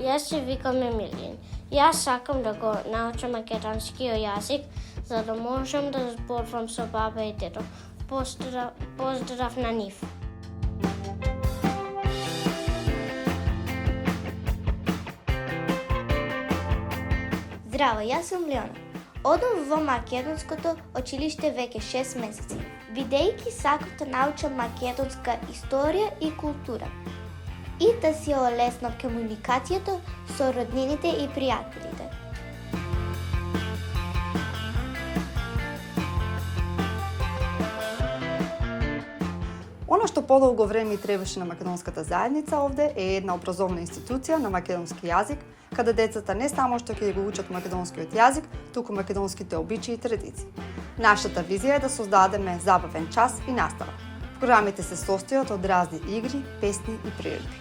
Јас се викам Емилин. Јас сакам да го научам македонскиот јазик, за да можам да зборувам со баба и дедо. Поздрав на нив. Здраво, јас сум Леона. Одам во македонското училиште веќе 6 месеци, бидејќи сакам да научам македонска историја и култура и да си олеснам комуникацијата со роднините и пријателите. Оно што подолго време требаше на македонската заедница овде е една образовна институција на македонски јазик, каде децата не само што ќе го учат македонскиот јазик, туку македонските обичаи и традиции. Нашата визија е да создадеме забавен час и настава. Програмите се состојат од разни игри, песни и приредби.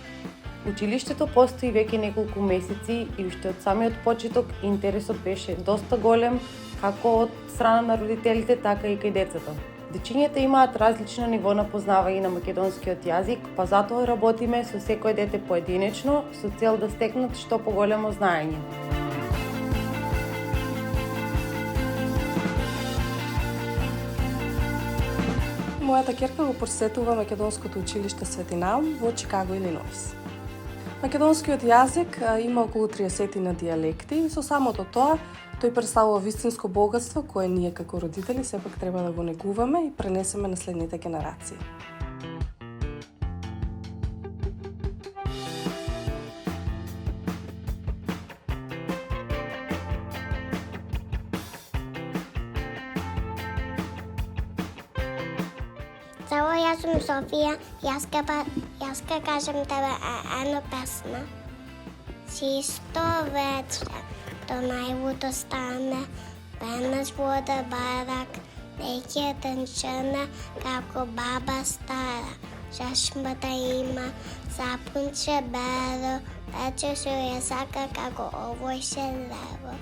Училиштето постои веќе неколку месеци и уште од самиот почеток интересот беше доста голем, како од страна на родителите, така и кај децата. Дечињата имаат различно ниво на познавање на македонскиот јазик, па затоа работиме со секој дете поединечно со цел да стекнат што поголемо знаење. Мојата ќерка го посетува македонското училиште Свети Наум во Чикаго, Илинойс. Македонскиот јазик има околу 30 на дијалекти и со самото тоа тој представува вистинско богатство кое ние како родители сепак треба да го негуваме и пренесеме на следните генерации. Здраво, јас сум Софија. Јас ка кажам тебе една песна. Чисто вечер, до највото стане, пенеш вода барак, веќе денчина, како баба стара. Чешмата има, запунче бело, вече се ја сака како овој се лево.